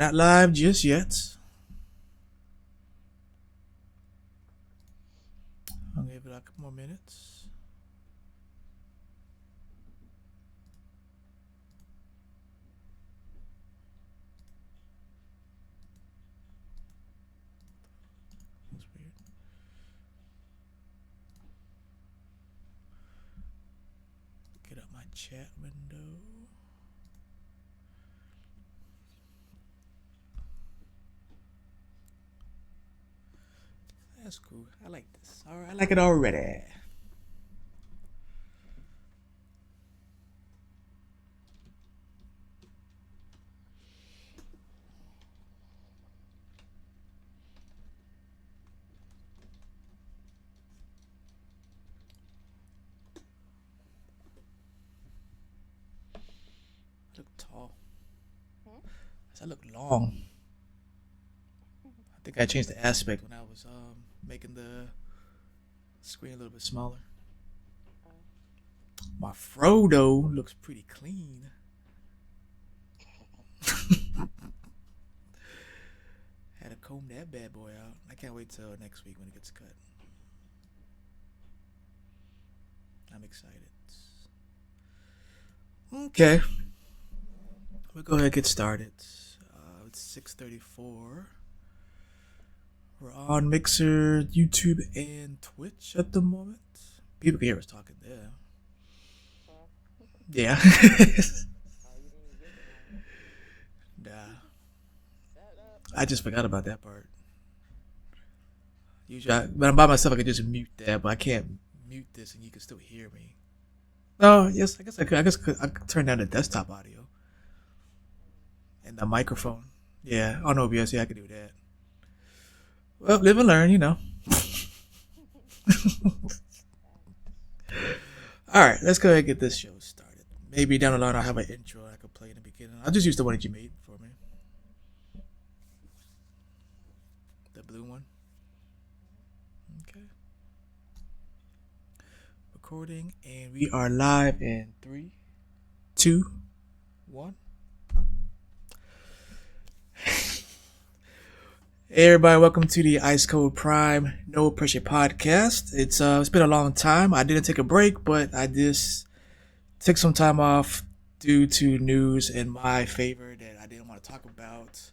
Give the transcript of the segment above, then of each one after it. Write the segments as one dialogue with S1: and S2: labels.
S1: Not live just yet. I'll give it a couple more minutes. That's weird. Get up my chat window. That's cool. I like this. All right, I like it already. I look tall.
S2: Hmm?
S1: I look long. I think I changed the aspect when I was making the screen a little bit smaller. My Frodo looks pretty clean. Had to comb that bad boy out. I can't wait till next week when it gets cut. I'm excited. Okay, we'll go ahead and get started. It's 6:34. We're on Mixer, YouTube, and Twitch at the moment. People can hear us talking there.
S2: So,
S1: Yeah.
S2: oh, you didn't even get the
S1: Nah,
S2: setup.
S1: I just forgot about that part. Usually, when I'm by myself, I can just mute that, but I can't mute this and you can still hear me. Oh, yes, I guess I could. I could turn down the desktop audio and the microphone. Yeah, on OBS, yeah, I could do that. Well, live and learn, you know. All right, let's go ahead and get this show started. Maybe down the line I'll have an intro I could play in the beginning. I'll just use the one that you made for me, the blue one. Okay, recording, and we are live in three, two, one. Hey everybody, welcome to the Ice Cold Prime No Pressure Podcast. It's been a long time. I didn't take a break, but I just took some time off due to news in my favor that I didn't want to talk about.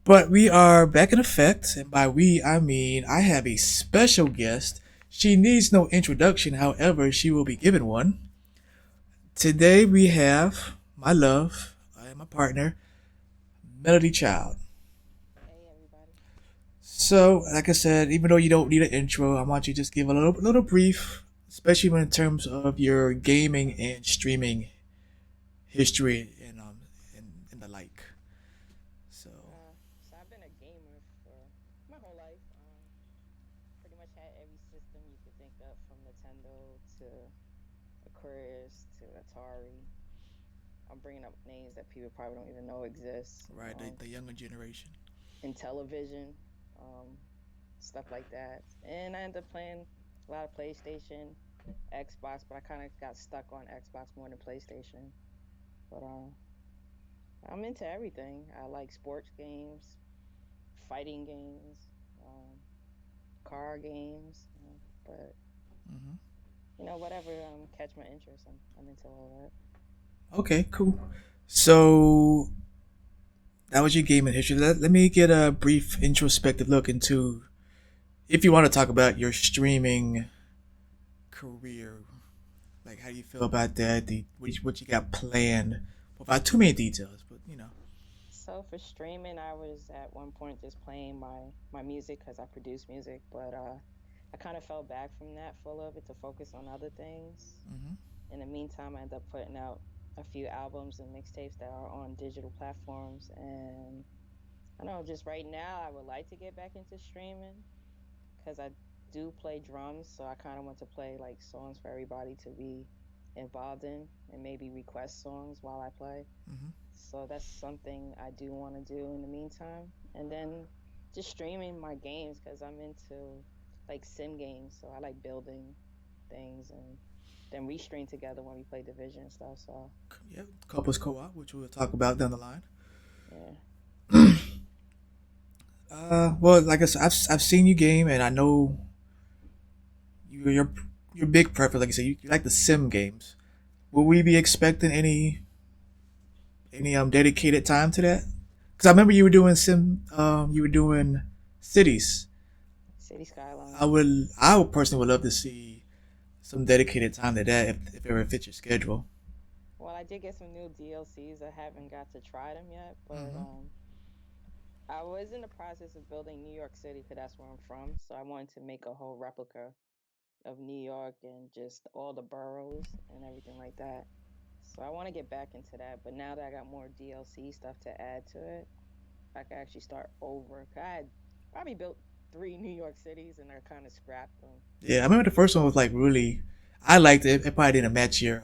S1: But we are back in effect, and by we I mean I have a special guest. She needs no introduction, however, she will be given one. Today we have my love and my partner, Melody Child.
S2: Hey, everybody.
S1: So, like I said, even though you don't need an intro, I want you to just give a little brief, especially when in terms of your gaming and streaming history and the like. So,
S2: So I've been a gamer for my whole life. Pretty much had every system you could think of, from Nintendo to Aquarius to Atari. I'm bringing up names that people probably don't even know exist.
S1: right, the younger generation.
S2: In television, um, stuff like that. And I ended up playing a lot of PlayStation, Xbox, but I kind of got stuck on Xbox more than PlayStation. But I'm into everything. I like sports games, fighting games, um, car games, but
S1: Hmm.
S2: whatever catch my interest. I'm into all
S1: Okay, cool. So, that was your gaming history. Let me get a brief introspective look into if you want to talk about your streaming career. Like, how do you feel about that? What you got planned? Without too many details, but you know.
S2: So for streaming, I was at one point just playing my music because I produce music, but I kind of fell back from that for a little bit to focus on other things.
S1: Hmm.
S2: In the meantime, I ended up putting out a few albums and mixtapes that are on digital platforms, and I don't know, just right now, I would like to get back into streaming because I do play drums, so I kind of want to play like songs for everybody to be involved in and maybe request songs while I play.
S1: Hmm.
S2: So that's something I do want to do in the meantime. And then just streaming my games because I'm into like sim games. So I like building things and then we stream together when we play Division and stuff. So
S1: Yeah, couples co-op, which we'll talk about down the line.
S2: yeah.
S1: Well, like I said, I've seen you game, and I know your your big preference. Like you said, you like the sim games. Will we be expecting any dedicated time to that? Because I remember you were doing you were doing cities.
S2: City
S1: I
S2: Skylines.
S1: would I would personally would love to see some dedicated time to that if it ever fits your schedule.
S2: Well, I did get some new DLCs. I haven't got to try them yet, but
S1: Hmm.
S2: I was in the process of building New York City because that's where I'm from. So I wanted to make a whole replica of New York and just all the boroughs and everything like that. So I want to get back into that. But now that I got more DLC stuff to add to it, I can actually start over. 'Cause I had probably built three New York cities and I kind of scrapped them.
S1: Yeah, I remember the first one was like really. I liked it. It probably didn't match your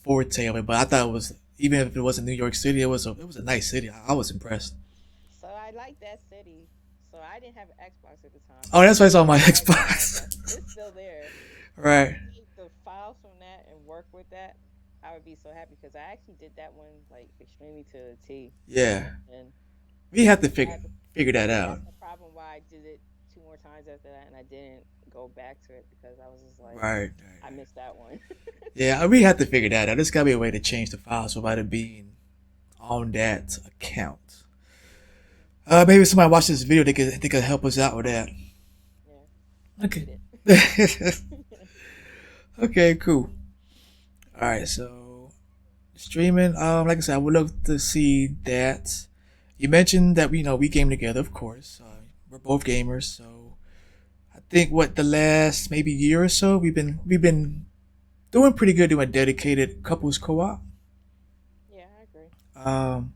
S1: forte of it, but I thought it was even if it wasn't New York City, it was a nice city. I was impressed.
S2: So I like that city. So I didn't have an Xbox at the time.
S1: Oh,
S2: So
S1: that's why it's on my
S2: anything that I did,
S1: Xbox.
S2: it's still there. So if I
S1: Right.
S2: could take the files from that and work with that, I would be so happy because I actually did that one like extremely to the T.
S1: Yeah.
S2: And
S1: We have to
S2: I had to,
S1: figure that
S2: yeah,
S1: out.
S2: that's the problem why I did it two more times after that and I didn't go back to it because I was just like,
S1: Right.
S2: I missed that one.
S1: Yeah, we have to figure that out. There's gotta be a way to change the files without it being on that account. Maybe somebody watch this video. They could help us out with that.
S2: Yeah,
S1: Okay.
S2: delete it.
S1: Okay. Cool. All right. So streaming. Like I said, I would love to see that. You mentioned that we game together, of course. We're both gamers, so I think what the last maybe year or so we've been doing pretty good doing dedicated couples co-op.
S2: Yeah, I agree.
S1: Um,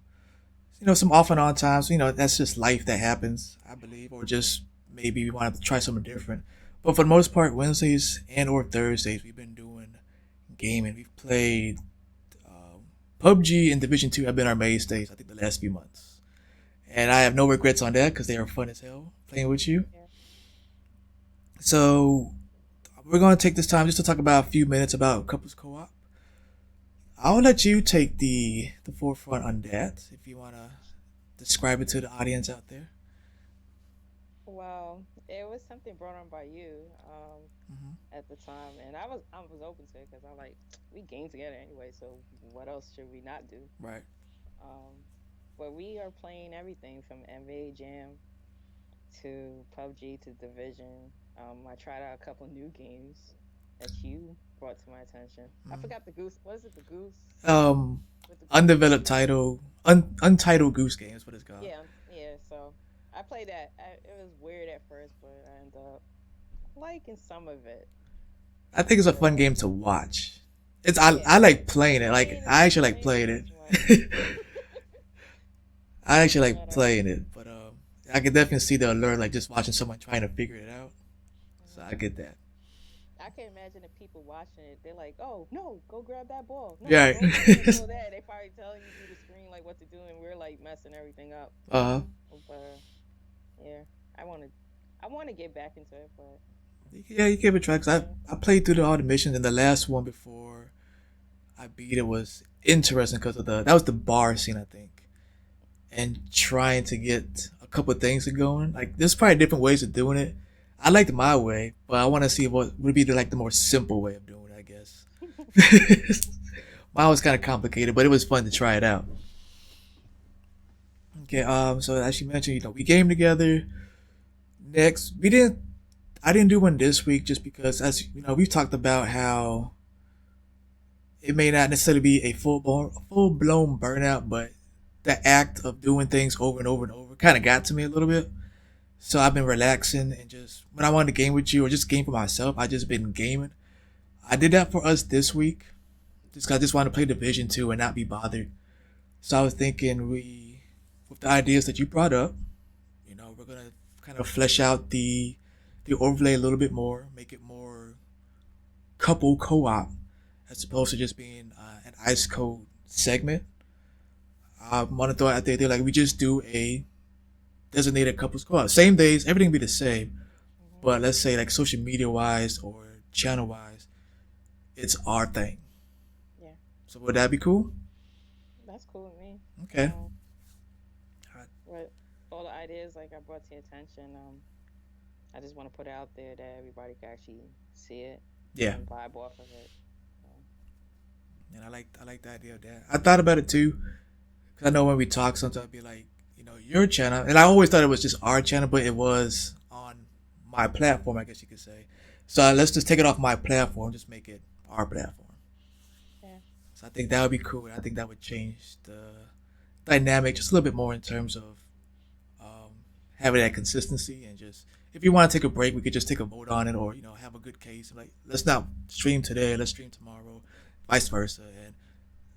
S1: some off and on times. That's just life that happens, I believe, or just maybe we want to try something different. But for the most part, Wednesdays and or Thursdays, we've been doing gaming. We've played PUBG and Division Two have been our mainstays. I think the last few months, and I have no regrets on that because they are fun as hell playing with you.
S2: Yeah.
S1: So we're going to take this time just to talk about a few minutes about couples co-op. I'll let you take the forefront on that if you want to describe it to the audience out there.
S2: Well, it was something brought on by you
S1: Hmm.
S2: at the time, and I was open to it because I like we game together anyway. So what else should we not do?
S1: Right.
S2: Um, but we are playing everything from NBA Jam to PUBG to Division. I tried out a couple new games that you brought to my attention. I
S1: Mm.
S2: forgot the goose. What is it? The goose
S1: Um,
S2: with the goose?
S1: undeveloped title, untitled Goose Game is what it's called.
S2: Yeah, yeah. So I played that. It was weird at first, but I ended up liking some of it.
S1: I think it's a
S2: But
S1: fun game to watch. I
S2: yeah,
S1: like playing it. Like
S2: playing
S1: I actually like
S2: playing
S1: playing
S2: isn't
S1: it.
S2: as much.
S1: I actually like
S2: But
S1: playing it, but I can definitely see the allure, like just watching someone trying to figure it out. So I
S2: mhm.
S1: get that.
S2: I can imagine the people watching it. They're like, "Oh no, go grab that ball. No,
S1: Yeah.
S2: go do this, go that." They probably telling you through the screen like what to do, and we're like messing everything up.
S1: uh,
S2: But yeah, I want to, I want to get back into it. But
S1: yeah, you give it a try. 'Cause
S2: yeah,
S1: I played through all the missions, and the last one before I beat it was interesting because of the that was the bar scene, I think, and trying to get a couple of things going. Like there's probably different ways of doing it. I liked my way, but I want to see what would be like the more simple way of doing it. I guess mine was kind of complicated, but it was fun to try it out. Okay, so as you mentioned, we game together. Next, we didn't. I didn't do one this week just because, as we've talked about how it may not necessarily be a full blown burnout, but the act of doing things over and over and over kind of got to me a little bit. So I've been relaxing and just when I wanted to game with you or just game for myself, I just been gaming. I did that for us this week, just 'cause I just wanted to play Division Two and not be bothered. So I was thinking with the ideas that you brought up, we're gonna kind of flesh out the overlay a little bit more, make it more couple co-op as opposed to just being an ice cold segment. I want to throw out there like we just do a designated couples co-op. Same days, everything be the same,
S2: hmm,
S1: but let's say like social media wise or channel wise, it's our thing.
S2: yeah,
S1: So would that be cool?
S2: that's cool with me.
S1: Okay.
S2: Um, but all ideas like I brought to your attention. I just want to put it out there that everybody can actually see it
S1: Yeah,
S2: and vibe off of it. So,
S1: and I like the idea of that. I thought about it too, because I know when we talk, sometimes I'd be like, your channel, and I always thought it was just our channel, but it was on my platform, I guess you could say. So let's just take it off my platform, just make it our platform.
S2: yeah,
S1: So I think that would be cool. I think that would change the dynamic just a little bit more in terms of um, having that consistency and just if you want to take a break, we could just take a vote on it or have a good case. Like let's not stream today, let's stream tomorrow, vice versa, and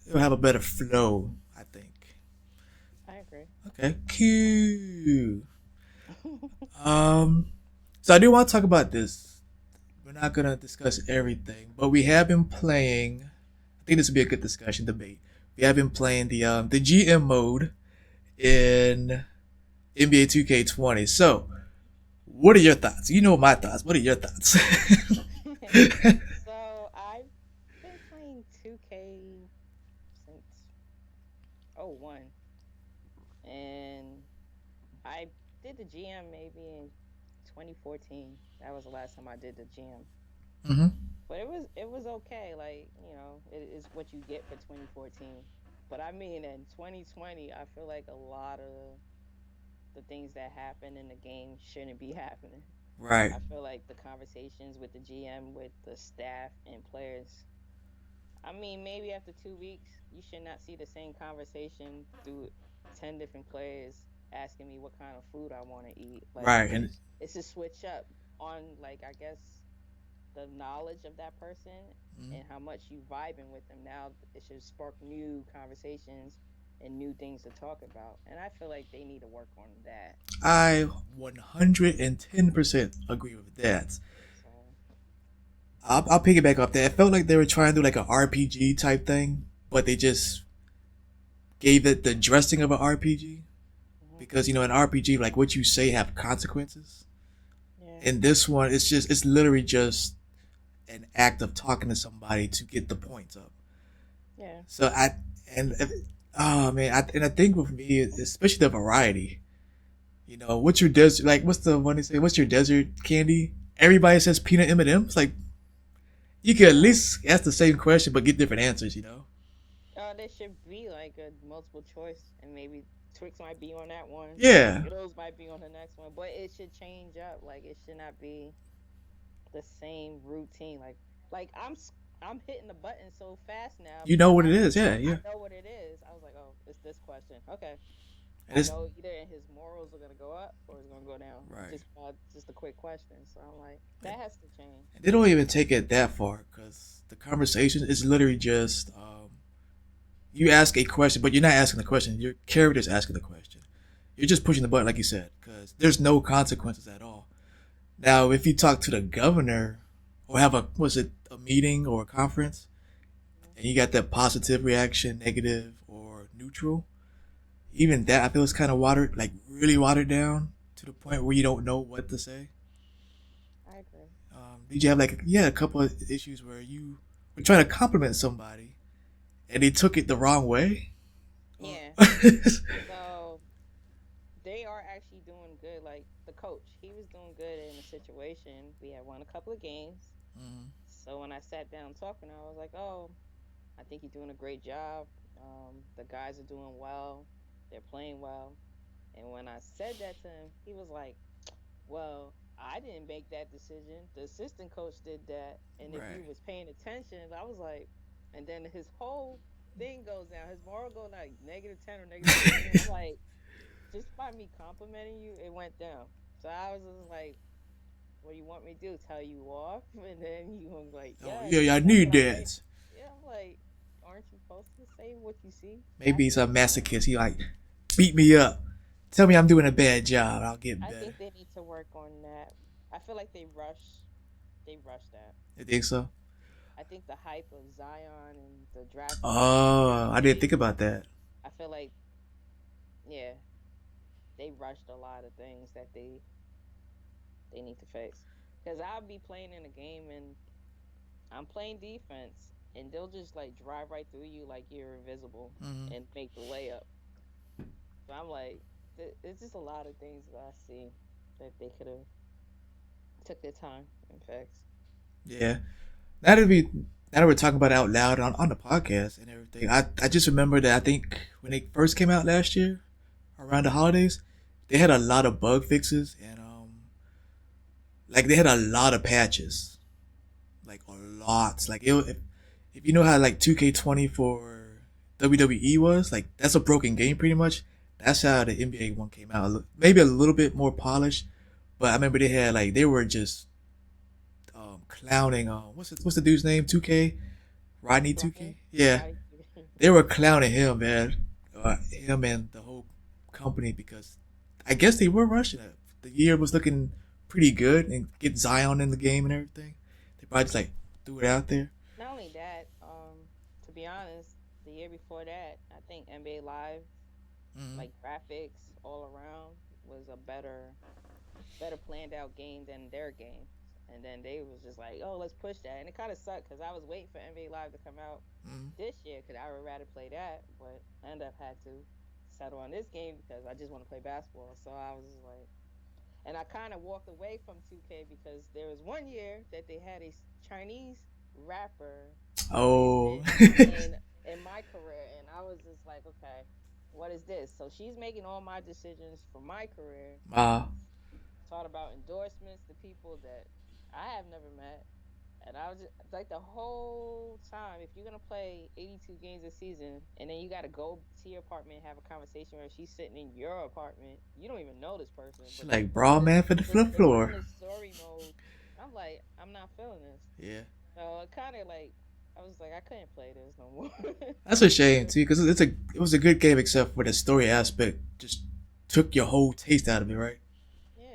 S1: it'll have a better flow. I think.
S2: I agree.
S1: Okay, cute. Um, so I do want to talk about this. We're not gonna discuss everything, but we have been playing. I think this would be a good discussion debate. We have been playing the GM mode in NBA 2K20. So, what are your thoughts? You know my thoughts. What are your thoughts?
S2: So I've been playing 2K since '01, and I did the GM maybe in 2014. That was the last time I did the GM.
S1: hmm
S2: But it was okay. Like it is what you get for 2014. But I mean, in 2020, I feel like a lot of the things that happen in the game shouldn't be happening.
S1: Right.
S2: I feel like the conversations with the GM, with the staff and players. I mean, maybe after 2 weeks, you should not see the same conversation through 10 different players asking me what kind of food I want to eat. Like
S1: Right. And
S2: it's a switch up on like I guess the knowledge of that person
S1: mhm.
S2: and how much you vibing with them. Now it should spark new conversations and new things to talk about. And I feel like they need to work on that.
S1: I 110% agree with that.
S2: So
S1: I'll piggyback off that. It felt like they were trying to do like an RPG type thing, but they just gave it the dressing of an RPG
S2: mhm.
S1: because in RPG, like what you say have consequences.
S2: Yeah,
S1: In this one, it's literally just an act of talking to somebody to get the points up.
S2: yeah,
S1: So and oh man, I think with me, especially the variety. What's your desert like? What's the one they say? What's your desert candy? Everybody says peanut M&Ms. Like you could at
S2: yeah.
S1: least ask the same question but get different answers.
S2: There should be like a multiple choice, and maybe Twix might be on that one.
S1: Yeah.
S2: Skittles might be on the next one, but it should change up. Like it should not be the same routine. Like I'm hitting the button so fast now
S1: You know
S2: because
S1: what it is. Yeah,
S2: I
S1: yeah.
S2: know what it is. I was like, oh, it's this question. Okay,
S1: And
S2: I
S1: it's
S2: know either his morals are gonna go up or it's gonna go down.
S1: right.
S2: Just a quick question. So I'm like, that has to change.
S1: They don't even take it that far because the conversation is literally just you ask a question, but you're not asking the question. Your character's asking the question. You're just pushing the button, like you said, because there's no consequences at all. Now, if you talk to the governor or have a meeting or a conference, and you got that positive reaction, negative or neutral, even that I feel is kind of watered, like really watered down to the point where you don't know what to say.
S2: I agree.
S1: Did you have like a couple of issues where you were trying to compliment somebody and they took it the wrong way? Or
S2: Yeah. So they are actually doing good. Like the coach, he was doing good in the situation. We had won a couple of games.
S1: Mhm.
S2: So when I sat down talking, I was like, "Oh, I think you're doing a great job. The guys are doing well. They're playing well." And when I said that to him, he was like, "Well, I didn't make that decision. The assistant coach did that. And if you
S1: Right.
S2: was paying attention, I was like." And then his whole thing goes down. His moral goes like -10 or -15. I'm like, just by me complimenting you, it went down. So I was just like, what do you want me to do? Tell you off? And then you was like,
S1: Oh
S2: yes,
S1: yeah, I
S2: that's
S1: need
S2: what I made.
S1: that.
S2: Yeah, I'm like, aren't you supposed to say what you see?
S1: Maybe
S2: Act
S1: he's
S2: like
S1: a
S2: you know.
S1: masochist. He like beat me up. Tell me I'm doing a bad job. I'll get
S2: I
S1: better.
S2: think they need to work on that. I feel like they rush that.
S1: You think so?
S2: I think the hype of Zion and the drafting him in
S1: Oh, I didn't think
S2: 2020,
S1: about that.
S2: I feel like, yeah, they rushed a lot of things that they need to face. Because I'll be playing in a game and I'm playing defense, and they'll just like drive right through you like you're invisible
S1: hmm
S2: and make the layup. So I'm like, it's just a lot of things that I see that they could have took their time and fixed.
S1: Yeah. Now that we now that we're talking about it out loud on the podcast and everything, I just remember that I think when they first came out last year, around the holidays, they had a lot of bug fixes and like they had a lot of patches, like a lot. Like if you know how like 2K20 for WWE was, like that's a broken game pretty much. That's how the NBA one came out. Maybe a little bit more polished, but I remember they had like they were just clowning. What's the dude's name? 2K Rodney 2K.
S2: Right,
S1: Yeah,
S2: right.
S1: they were clowning him, man. Him and the whole company because I guess they were rushing it. The year was looking pretty good and get Zion in the game and everything. They probably just like threw it out there.
S2: Not only that, to be honest, the year before that, I think NBA Live,
S1: Mm-hmm.
S2: like graphics all around, was a better planned out game than their games. And then they was just like, oh, let's push that. And it kind of sucked because I was waiting for NBA Live to come out
S1: Mm-hmm.
S2: this year because I would rather play that, but I ended up had to settle on this game because I just want to play basketball. So I was just like, and I kind of walked away from 2K because there was one year that they had a Chinese rapper
S1: Oh,
S2: spit in my career, and I was just like, okay, what is this? So she's making all my decisions for my career.
S1: uh,
S2: Taught about endorsements to people that I have never met. And I was just like the whole time, if you're gonna play 82 games a season, and then you gotta go to your apartment and have a conversation where she's sitting in your apartment, you don't even know this person,
S1: she
S2: but
S1: like bra man for the flip
S2: they're doing
S1: floor.
S2: this story mode. I'm like, I'm not feeling this.
S1: Yeah,
S2: So it kind of like, I was like, I couldn't play this no more.
S1: that's a shame too because it was a good game except for the story aspect just took your whole taste out of it, right?
S2: Yeah.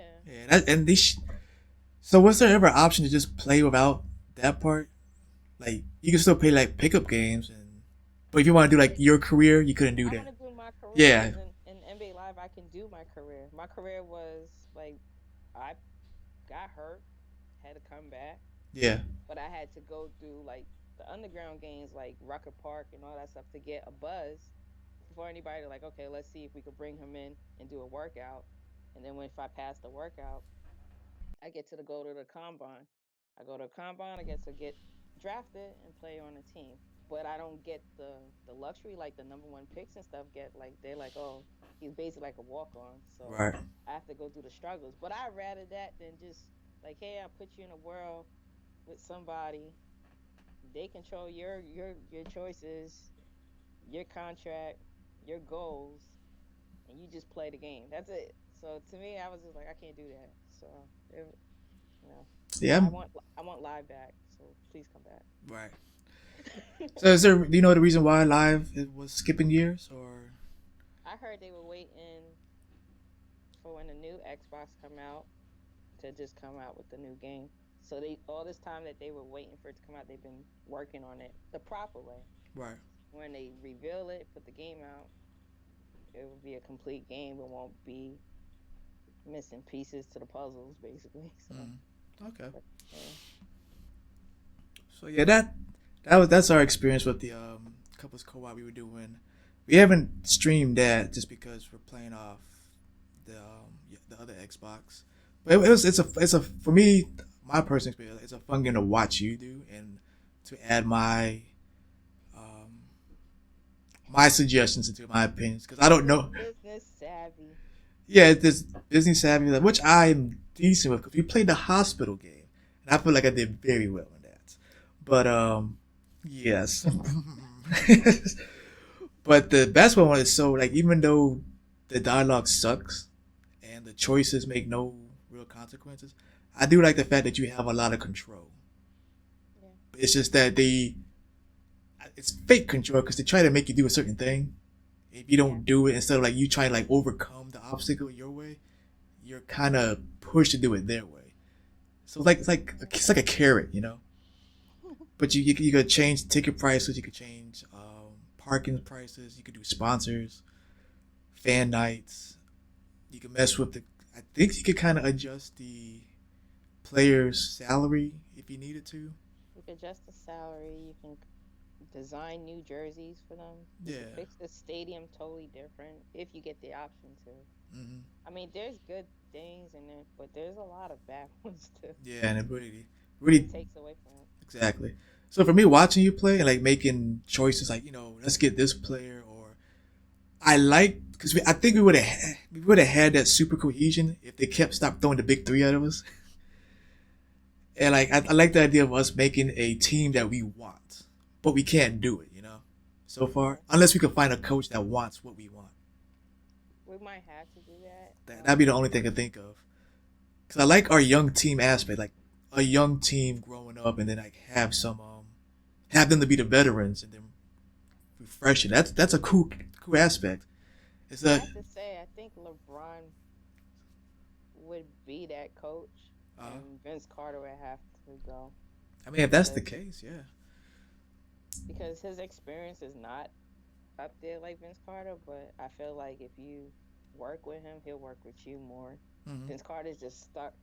S1: Yeah, and these. So was there ever an option to just play without that part? Like you can still play like pickup games, but if you want to do like your career, you couldn't do
S2: I want
S1: that.
S2: to do my career
S1: Yeah,
S2: because in NBA Live, I can do my career. My career was like, I got hurt, had to come back,
S1: yeah,
S2: but I had to go through like the underground games like Rucker Park and all that stuff to get a buzz for anybody to like, okay, let's see if we could bring him in and do a workout. And then when if I pass the workout, I get to go to the combine. I go to a combine, I get to get drafted and play on a team. But I don't get the luxury like the number one picks and stuff get. Like they're like, oh, he's basically like a walk on. So
S1: right.
S2: I have to go through the struggles. But I'd rather that than just like, hey, I put you in a world with somebody. They control your choices, your contract, your goals, and you just play the game. That's it. So to me, I was just like, I can't do that. So it, you know,
S1: Yeah,
S2: I want live back. So please come
S1: right.
S2: back.
S1: So is there? Do you know the reason why live it was skipping years or?
S2: I heard they were waiting for when the new Xbox come out to just come out with the new game. So they all this time that they were waiting for it to come out, they've been working on it the proper way.
S1: Right.
S2: When they reveal it, put the game out, it will be a complete game. It won't be missing pieces to the puzzles, basically. So,
S1: Mm. Okay.
S2: but, yeah.
S1: So yeah, that's our experience with the couples co-op we were doing. We haven't streamed that just because we're playing off yeah, the other Xbox. But it's a for me my personal experience. It's a fun game to watch you do and to add um, my suggestions into my opinions because I don't know.
S2: Business savvy.
S1: Yeah, it's this Disney savvy, like, which I'm decent with because we played the hospital game, and I feel like I did very well in that. But yes. But the basketball one is so like even though the dialogue sucks and the choices make no real consequences, I do like the fact that you have a lot of control.
S2: Yeah.
S1: It's just that it's fake control because they try to make you do a certain thing. If you
S2: Yeah.
S1: don't do it, instead of like you trying to like overcome the obstacle your way, you're kind of pushed to do it their way. So it's like a carrot, you know. But you could change ticket prices, you could change parking prices, you could do sponsors, fan nights. You can mess with the. I think you could kind of adjust the player's salary if you needed to.
S2: You can adjust the salary. You can design new jerseys for them. You could
S1: Yeah.
S2: fix the stadium totally different if you get the option to.
S1: Hmm.
S2: I mean, there's good things in it, but there's a lot of bad ones too.
S1: Yeah, and it really,
S2: It
S1: really,
S2: takes away from it.
S1: exactly. So for me, watching you play and like making choices, like let's get this player, or I like because I think we would have had that super cohesion if they kept stop throwing the big three out of us. And like I like the idea of us making a team that we want, but we can't do it, so far,
S2: Yeah,
S1: unless we can find a coach that wants what we want.
S2: we might have to do that.
S1: That'd be the only thing I think of. Because I like our young team aspect, like a young team growing up, and then like have them to be the veterans, and then refresh it. That's a cool aspect. It's
S2: I
S1: a
S2: have to say, I think LeBron would be that coach,
S1: uh,
S2: and Vince Carter would have to go
S1: I mean, if that's the
S2: because
S1: case, yeah.
S2: his experience is not up there like Vince Carter. But I feel like if you work with him, he'll work with you more.
S1: Hmm.
S2: Vince Carter's just stuck.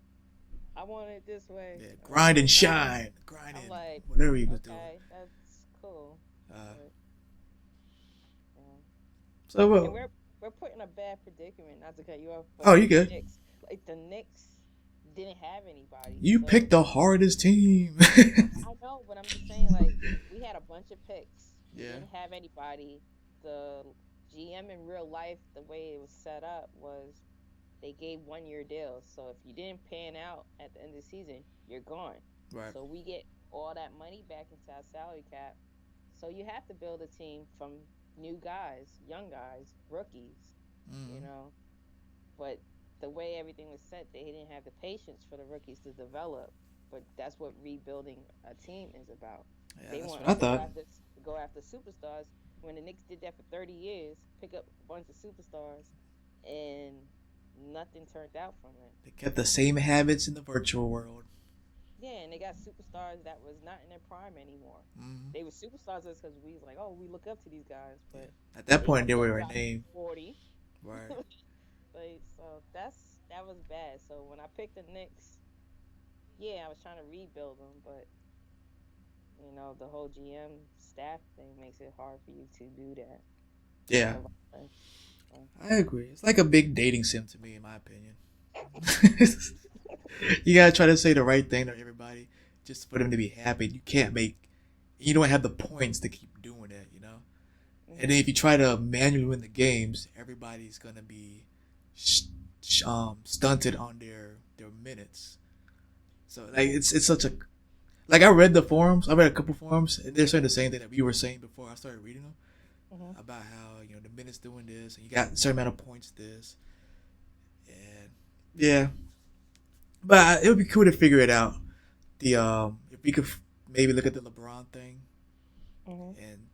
S2: I want it this way.
S1: Yeah,
S2: I want
S1: grind and
S2: it now.
S1: shine, grind
S2: I'm
S1: and
S2: like,
S1: whatever he was doing.
S2: okay, that's cool,
S1: Uh,
S2: but yeah.
S1: so
S2: And
S1: well,
S2: we're put in a bad predicament. Not to cut you off,
S1: oh,
S2: but
S1: you
S2: with the
S1: good?
S2: Knicks, like the Knicks didn't have anybody,
S1: You
S2: so
S1: picked the hardest team.
S2: I know. But I'm just saying, like we had a bunch of picks. We
S1: Yeah.
S2: didn't have anybody. The GM in real life, the way it was set up was they gave 1 year deals. So if you didn't pan out at the end of the season, you're gone.
S1: Right.
S2: So we get all that money back into our salary cap. So you have to build a team from new guys, young guys, rookies, you
S1: Hmm.
S2: know. But the way everything was set, they didn't have the patience for the rookies to develop. But that's what rebuilding a team is about.
S1: Yeah,
S2: They
S1: that's
S2: want
S1: what I
S2: us
S1: thought.
S2: to go after superstars. When the Knicks did that for 30 years, pick up a bunch of superstars, and nothing turned out from it.
S1: They kept the same habits in the virtual world.
S2: Yeah, and they got superstars that was not in their prime anymore.
S1: Hmm.
S2: They were superstars because we was like, oh, we look up to these guys,
S1: Yeah.
S2: but
S1: At that
S2: they
S1: point,
S2: come
S1: they
S2: to us
S1: were a
S2: about
S1: name.
S2: 40.
S1: Right.
S2: Like, so that was bad. So when I picked the Knicks, yeah, I was trying to rebuild them, but the whole GM staff thing makes it hard for you to do that.
S1: Yeah,
S2: So,
S1: I agree. It's like a big dating sim to me, in my opinion. You gotta try to say the right thing to everybody just for them to be happy. You don't have the points to keep doing it. And then
S2: hmm
S1: if you try to manually win the games, everybody's gonna be stunted on their minutes. So like it's such a like I read the forums. I read a couple forums, and they're saying the same thing that we were saying before I started reading them
S2: hmm
S1: about how the minutes doing this, and you got a certain amount of points this, and yeah. But it would be cool to figure it out. The if we could maybe look at the LeBron thing,
S2: hmm
S1: and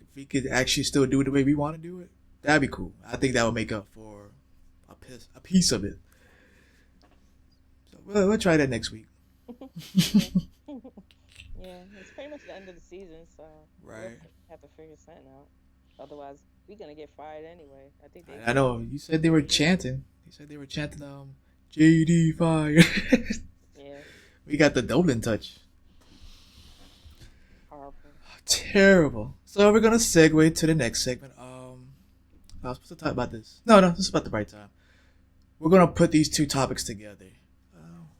S1: if we could actually still do it the way we want to do it, that'd be cool. I think that would make up for a piece of it. So we'll try that next week.
S2: yeah. Yeah, it's pretty much the end of the season, so we'll
S1: Right.
S2: have to figure something out. Otherwise, we're gonna get fired anyway. I think they
S1: I
S2: said
S1: know you said they were
S2: they did.
S1: chanting. You said they were chanting JD fire.
S2: Yeah,
S1: We got the Dolan touch.
S2: horrible.
S1: Terrible. So we're gonna segue to the next segment. I was supposed to talk about this. No, this is about the right time. We're gonna put these two topics together.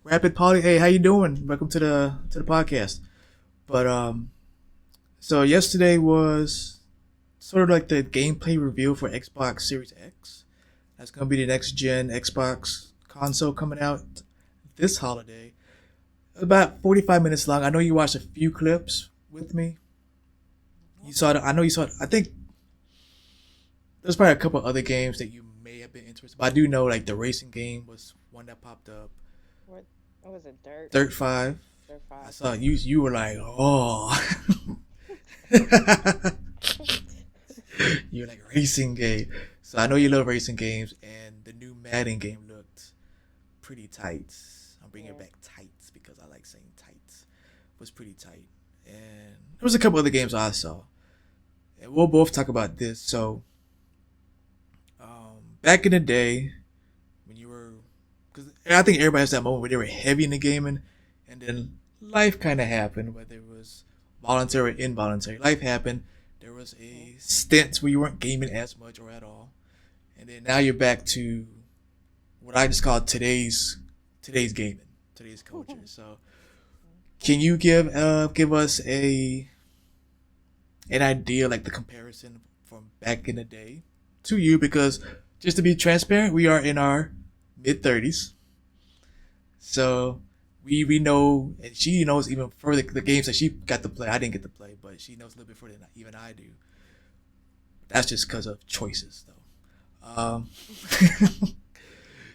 S1: Rapid Polly, hey, how you doing? Welcome to the podcast. But so yesterday was sort of like the gameplay reveal for Xbox Series X. That's gonna be the next gen Xbox console coming out this holiday. About 45 minutes long. I know you watched a few clips with me. You saw it. I know you saw it. I think there's probably a couple other games that you may have been interested. But I do know like the racing game was one that popped up.
S2: What was it? Dirt.
S1: Dirt Five.
S2: Dirt
S1: I
S2: five.
S1: saw you. You were like, oh. You're like racing game. So I know you love racing games, and the new Madden game looked pretty tight. I'm bringing it
S2: Yeah.
S1: back tights because I like saying tights. It was pretty tight, and there was a couple other games I saw, and we'll both talk about this. So, back in the day, when you were, because I think everybody has that moment where they were heavy in the gaming, and then life kind of happened, whether it was voluntary or involuntary. Life happened. There was a stint where you weren't gaming as much or at all, and then now you're back to what I just call today's gaming, today's culture. So, can you give us a an idea, like the comparison from back in the day to you? Because just to be transparent, we are in our mid 30s, so we know, and she knows even further the games that she got to play. I didn't get to play, but she knows a little bit further than even I do. That's just because of choices, though.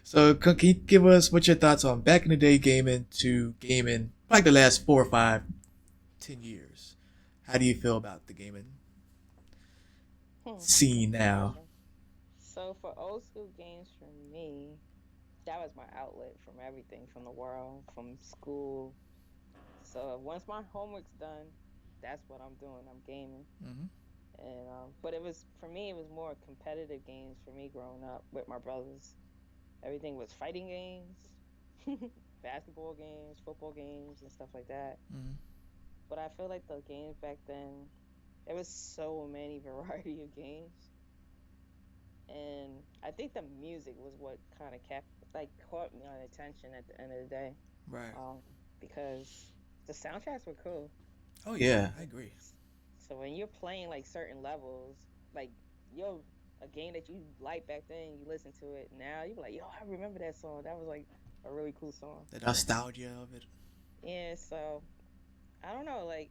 S1: So can you give us what your thoughts on back in the day gaming to gaming like the last 4 or 5, 10 years? How do you feel about the gaming
S2: Hmm.
S1: scene
S2: Good
S1: now?
S2: question. So for old school games, for me, that was my outlet from everything, from the world, from school. So once my homework's done, that's what I'm doing. I'm gaming.
S1: Hmm.
S2: And but it was for me, it was more competitive games for me growing up with my brothers. Everything was fighting games, basketball games, football games, and stuff like that.
S1: Hmm.
S2: But I feel like the games back then, there was so many variety of games, and I think the music was what kind of kept like caught me on attention at the end of the day,
S1: Right.
S2: um, because the soundtracks were cool.
S1: Oh yeah, I agree.
S2: So when you're playing like certain levels, like yo, a game that you liked back then, you listen to it now, you're like, yo, I remember that song. That was like a really cool song.
S1: The nostalgia of it.
S2: Yeah, so I don't know, like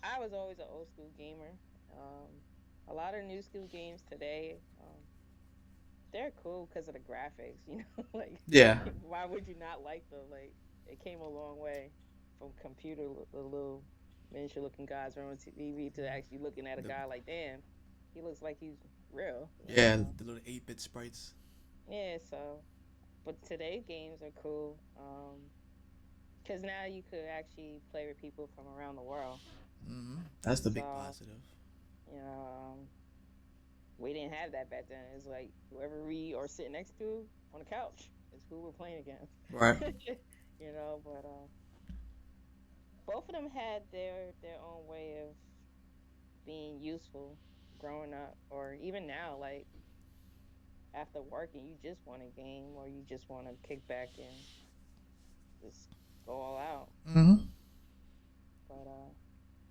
S2: I was always an old school gamer. Um, a lot of new school games today, they're cool because of the graphics, you know, like
S1: Yeah.
S2: why would you not like them? Like it came a long way from computer the little miniature looking guys on TV to actually looking at a
S1: The,
S2: guy like, damn, he looks like he's real,
S1: yeah, the little 8-bit sprites.
S2: yeah, so but today's games are cool. Because now you could actually play with people from around the world.
S1: That's the big
S2: So,
S1: positive.
S2: you know, we didn't have that back then. It's like whoever we are sitting next to on the couch is who we're playing against.
S1: Right.
S2: But both of them had their own way of being useful growing up, or even now. Like after working, you just want a game, or you just want to kick back and just go all out.
S1: Hmm.
S2: But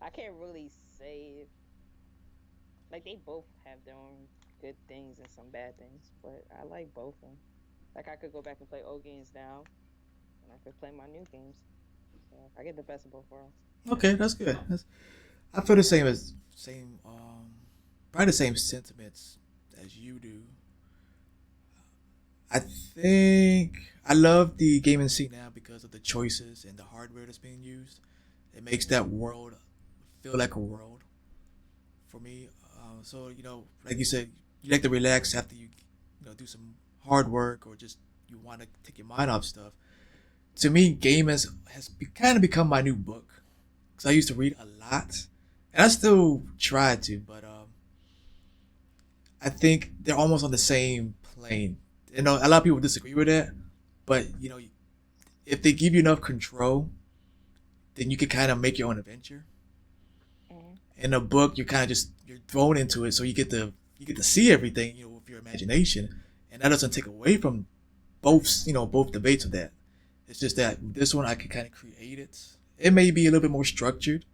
S2: I can't really say if, like they both have their own good things and some bad things, but I like both of them. Like I could go back and play old games now, and I could play my new games. So I get the best of both worlds.
S1: Okay, that's good. I feel the same probably the same sentiments as you do. I think I love the gaming scene now because of the choices and the hardware that's being used. It makes that world feel like a world for me. So like you said, you like to relax after you do some hard work or just you want to take your mind off stuff. To me, gaming kind of become my new book because I used to read a lot, and I still try to, but I think they're almost on the same plane. A lot of people disagree with that, but if they give you enough control, then you can kind of make your own adventure.
S2: Hmm.
S1: In a book, you're thrown into it, so you get to see everything, with your imagination, and that doesn't take away from both debates of that. It's just that this one I can kind of create it. It may be a little bit more structured,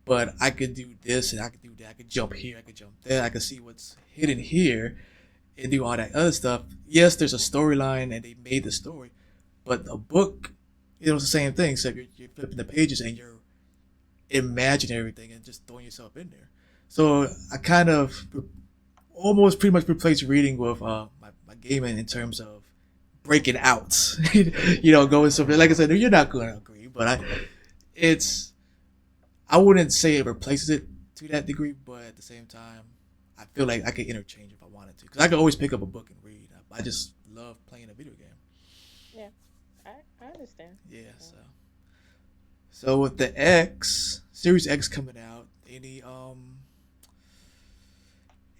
S1: but I could do this and I could do that. I could jump here, I could jump there. I could see what's hidden here and do all that other stuff. Yes, there's a storyline and they made the story, but a book, it's the same thing. So you're flipping the pages and you're imagining everything and just throwing yourself in there. So I kind of almost pretty much replaced reading with my gaming in terms of breaking out. Going something. Like I said, you're not going to agree, but it's I wouldn't say it replaces it to that degree, but at the same time, I feel like I could interchange if I wanted to, because I could always pick up a book and read. I just love playing a video game.
S2: Yeah, I understand.
S1: Yeah.
S2: Yeah.
S1: So with the X Series X coming out,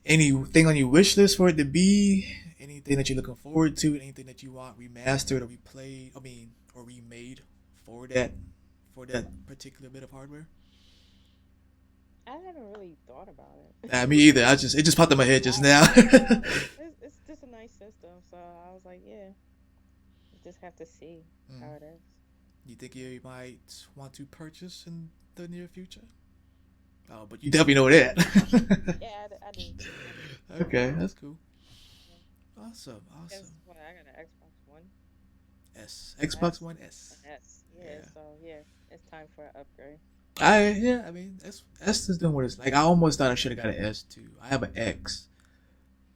S1: anything on your wish list for it to be? Anything that you're looking forward to? Anything that you want remastered or replayed? I mean, or remade for that particular bit of hardware?
S2: I haven't really thought about it.
S1: Nah, me either. It just popped in my head just now.
S2: It's just a nice system, so I was like, yeah, you just have to see
S1: Mm.
S2: how it is.
S1: You think you might want to purchase in the near future? Oh, but you definitely know that.
S2: Yeah, I do. I do.
S1: Okay, that's cool.
S2: Yeah.
S1: Awesome,
S2: Because
S1: awesome.
S2: when I got an Xbox One,
S1: Xbox
S2: S,
S1: One S.
S2: an S, yeah.
S1: Yeah.
S2: So yeah, it's time for an upgrade.
S1: I mean, S is doing what it's like. I almost thought I should have got an S too. I have an X,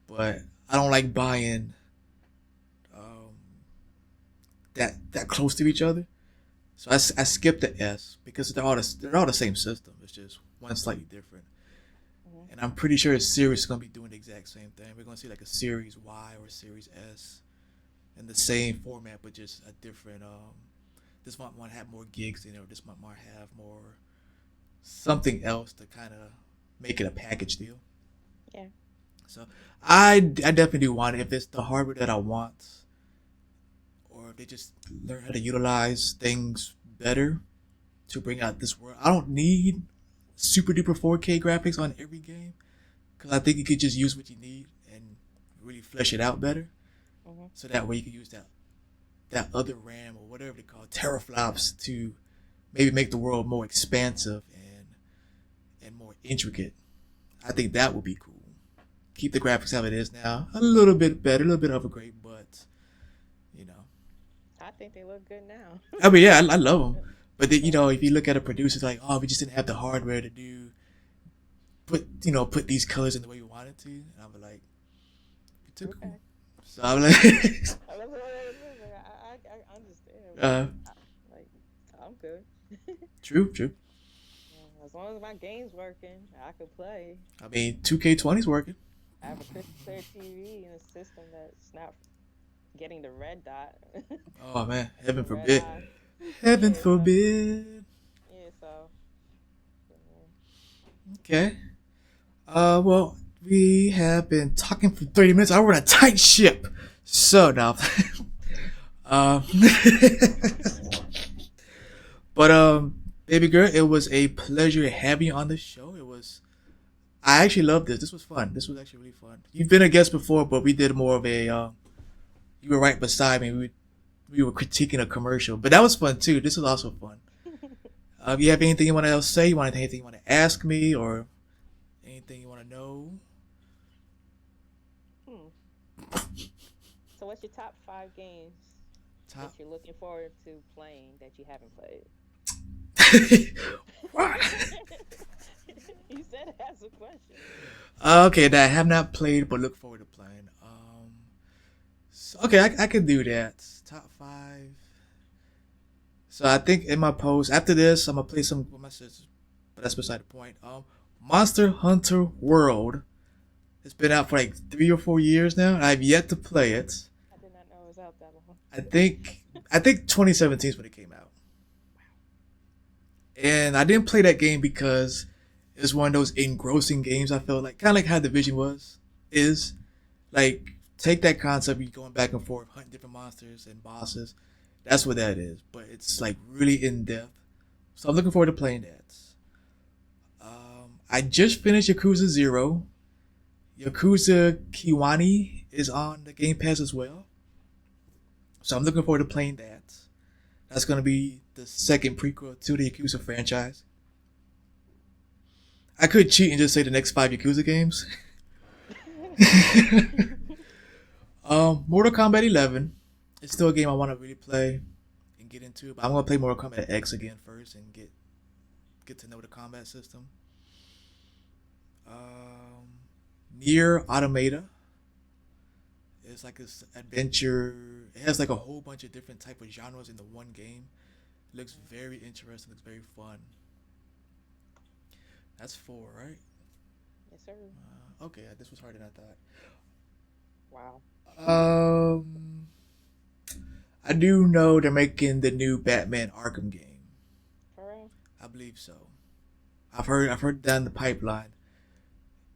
S1: but I don't like buying um, that close to each other. So I skipped the S because they're all the same system. It's just one slightly different.
S2: Hmm.
S1: And I'm pretty sure Series is gonna be doing the exact same thing. We're gonna see like a Series Y or a Series S in the same format, but just a different. This one might have more gigs in it, or this one might have more something else to kind of make it a package deal.
S2: Yeah.
S1: So I definitely do want it if it's the hardware that I want, or if they just learn how to utilize things better to bring out this world. I don't need super duper 4K graphics on every game because I think you could just use what you need and really flesh it out better.
S2: Hmm.
S1: So that way you can use that other RAM or whatever they call it, teraflops to maybe make the world more expansive and more intricate. I think that would be cool. Keep the graphics how it is now, a little bit better, a little bit of a upgrade, but you know,
S2: I think they look good now.
S1: I mean, yeah, I love them. But then,
S2: Yeah.
S1: if you look at a producer, it's like, oh, we just didn't have the hardware to put these colors in the way we wanted to. And I'm like, it took cool.
S2: Okay.
S1: So I'm like,
S2: I understand,
S1: uh,
S2: but like I'm good.
S1: true, true.
S2: Yeah, as long as my game's working, I can play.
S1: I mean, 2K20 is working.
S2: I have a crystal clear TV and a system that's not getting the red dot,
S1: Oh man, heaven
S2: the red
S1: forbid.
S2: eye.
S1: Heaven
S2: Yeah, so
S1: forbid.
S2: yeah, so yeah.
S1: Okay. Well, we have been talking for 30 minutes. I run a tight ship. So now, um, but baby girl, it was a pleasure having you on the show. I actually loved this. This was fun. This was actually really fun. You've been a guest before, but we did more of a. You were right beside me. We were critiquing a commercial, but that was fun too. This was also fun. You have anything you want to else say? You want anything you want to ask me, or anything you want to know?
S2: Hmm. So, what's your top 5 games that
S1: Top.
S2: you're looking forward to playing that you haven't played?
S1: What?
S2: You said it as a question.
S1: Okay, that I have not played but look forward to playing. Okay, I can do that. Top 5. So I think in my post after this, I'm gonna play some with my sisters, but that's beside the point. Monster Hunter World. It's been out for like 3 or 4 years now, and I've yet to play it.
S2: I did not know it was out that long.
S1: I think 2017 is when it came out, and I didn't play that game because it was one of those engrossing games. I felt like kind of like how Division is like take that concept, you going back and forth, hunting different monsters and bosses. That's what that is, but it's like really in depth. So I'm looking forward to playing that. I just finished Yakuza Zero. Yakuza Kiwami is on the Game Pass as well. So I'm looking forward to playing that. That's going to be the second prequel to the Yakuza franchise. I could cheat and just say the next 5 Yakuza games. Mortal Kombat 11. It's still a game I want to really play and get into, but I'm going to play Mortal Kombat X again first and get to know the combat system. Near Automata. It's like this adventure. It has like a whole bunch of different type of genres in the one game. It looks very interesting. Looks very fun. That's 4, right?
S2: Yes, sir.
S1: Okay, this was harder than
S2: Wow.
S1: I thought. I do know they're making the new Batman Arkham game.
S2: For real?
S1: I believe so. I've heard down the pipeline.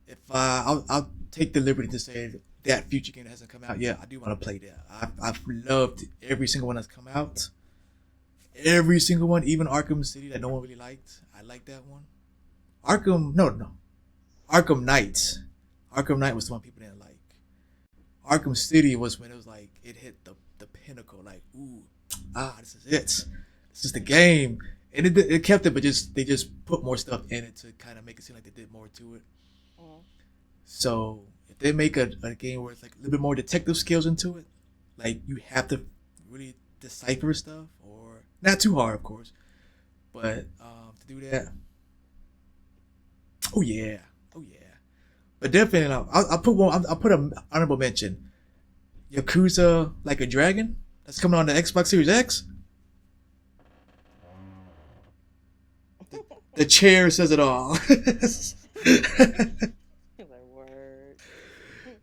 S1: If I'll take the liberty to say that future game that hasn't come out yet, I do want to play that. I've loved every single one that's come out. Every single one, even Arkham City that no one really liked. I like that one. Arkham Knights. Arkham Knight was the one people didn't like. Arkham City was when it was like it hit the pinnacle. Like, ooh, this is it. This is the game, and it kept it, but they just put more stuff in it to kind of make it seem like they did more to it.
S2: Mhm.
S1: So if they make a game where it's like a little bit more detective skills into it, like you have to really decipher stuff, or not too hard, of course, but to do that, oh yeah, oh yeah. But definitely, I'll put one. I'll put an honorable mention. Yakuza Like a Dragon. That's coming on the Xbox Series X. The chair says it all.
S2: Like, word.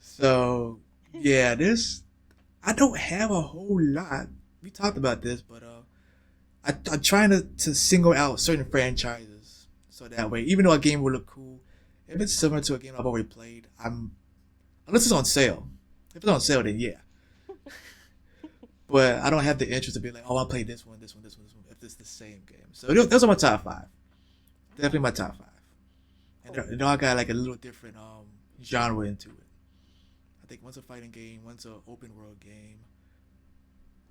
S1: So yeah, this I don't have a whole lot. We talked about this, but I'm trying to single out certain franchises so that way, even though a game will look cool, if it's similar to a game I've already played, unless it's on sale. If it's on sale, then yeah. But I don't have the interest to be like, oh, I'll play this one, this one, this one, this one. If it's the same game, so those are my top five. Definitely my top five, and
S2: Cool.
S1: they all got like a little different genre into it. I think one's a fighting game, one's an open world game.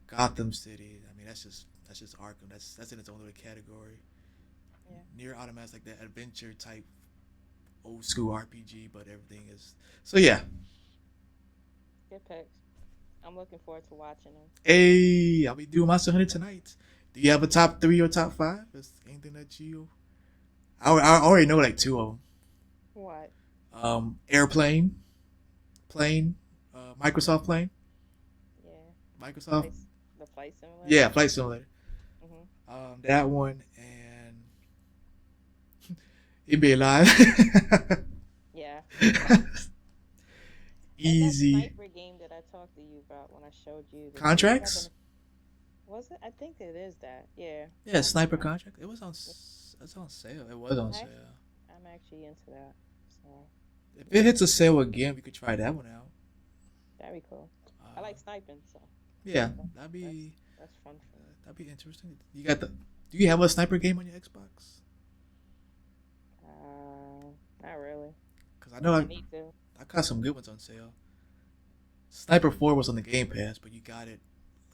S1: Gotham City. I mean, that's just Arkham. That's in its own little category.
S2: Yeah.
S1: Near Automat's like that adventure type old school RPG, but everything is so yeah.
S2: Good picks. I'm looking forward to watching them.
S1: Hey, I'll be doing Monster Hunter tonight. Do you have a top three or top five? Is anything that you? I already know like two of them.
S2: What?
S1: Airplane, plane, Microsoft plane,
S2: Yeah.
S1: Microsoft.
S2: Flight, the flight simulator.
S1: Yeah, Flight Simulator.
S2: Mhm.
S1: That one and NBA Live.
S2: Yeah. And that
S1: Easy
S2: sniper game that I talked to you about when I showed you the video.
S1: contracts.
S2: Was it? I think it is that. Yeah.
S1: Yeah, sniper
S2: Um,
S1: contract. It's on sale. It was on
S2: I,
S1: sale.
S2: I'm actually into that. So
S1: If it hits a sale again, we could try that one out.
S2: that'd be cool. I
S1: Uh,
S2: like sniping, so
S1: yeah,
S2: that-
S1: that'd
S2: that's
S1: be
S2: that's fun for me.
S1: that'd be interesting. Do you have a sniper game on your Xbox?
S2: Not really.
S1: Because I know
S2: I need to.
S1: I got some good ones on sale. Sniper 4 was on the Game Pass, but you got it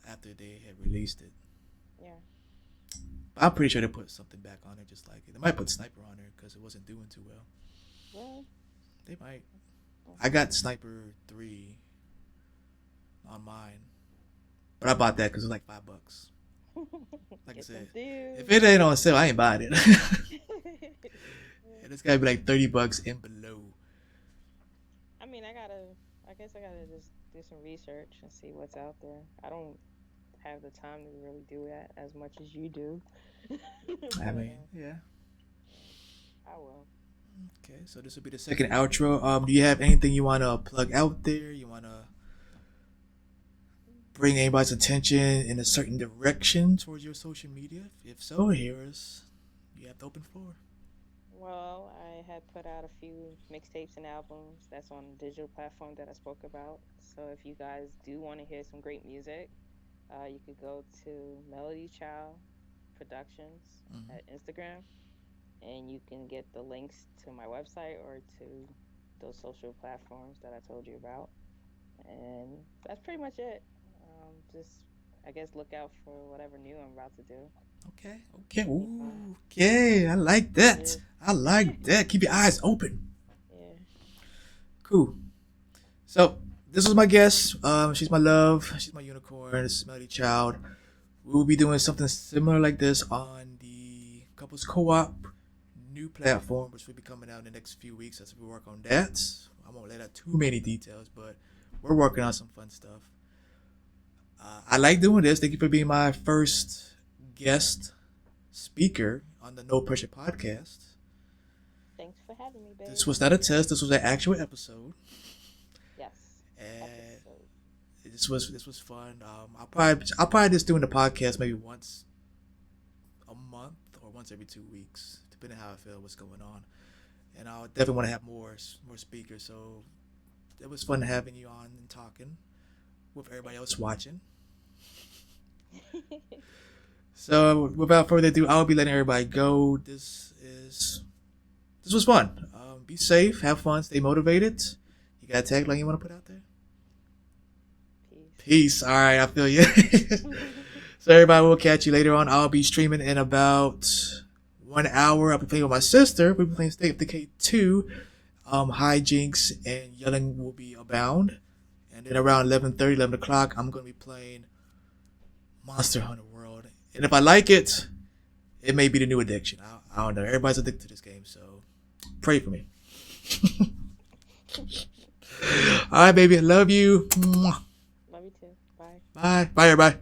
S1: after they had released it.
S2: Yeah.
S1: But I'm pretty sure they put something back on it, just like it. They might put Sniper on there because it wasn't doing too well.
S2: Well,
S1: They might. I got Sniper 3 on mine, but I bought that because it was like $5. Like I
S2: get them
S1: said,
S2: dudes.
S1: if it ain't on sale, I ain't buying it. And it's gotta be like $30 and below.
S2: I mean, I guess I gotta just do some research and see what's out there. I don't have the time to really do that as much as you do.
S1: I mean, yeah.
S2: I will.
S1: Okay, so this will be the second outro. Do you have anything you wanna plug out there? You wanna bring anybody's attention in a certain direction towards your social media? If so, here's you have the open floor.
S2: Well, I had put out a few mixtapes and albums that's on the digital platform that I spoke about. So if you guys do want to hear some great music, you could go to Melody Child Productions
S1: Mhm.
S2: at Instagram, and you can get the links to my website or to those social platforms that I told you about. And that's pretty much it. Just, I guess, look out for whatever new I'm about to do.
S1: Okay, okay,
S2: It'll be fun.
S1: ooh, okay. I like that.
S2: Yeah.
S1: I like that. Keep your eyes open.
S2: Yeah.
S1: Cool. So this was my guest. She's my love. She's my unicorn. This is Melody Child. We will be doing something similar like this on the Couples Co-op new platform, which will be coming out in the next few weeks as we work on that. I won't let out too many details, but we're working on some fun stuff. I like doing this. Thank you for being my first guest speaker on the No Pressure podcast.
S2: Thanks for having me, babe.
S1: This was not a test. This was an actual episode,
S2: Yes.
S1: and
S2: Episode.
S1: this was fun. I'll probably just doing the podcast maybe once a month or once every 2 weeks, depending how I feel what's going on. And I definitely want to have more speakers. So it was fun having you on and talking with everybody else watching. So without further ado, I'll be letting everybody go. This this was fun. Be safe, have fun, stay motivated. You got a tagline you want to put out there?
S2: Peace.
S1: Peace. All right, I feel you. So everybody, will catch you later on. I'll be streaming in about 1 hour. I'll be playing with my sister. We'll be playing State of Decay 2. Hijinks and yelling will be abound. And then around 11:30, 11 o'clock, I'm going to be playing Monster Hunter World. And if I like it, it may be the new addiction. I don't know. Everybody's addicted to this game, so pray for me. All right, baby. I love you.
S2: Love you too. Bye.
S1: Bye. Bye, everybody.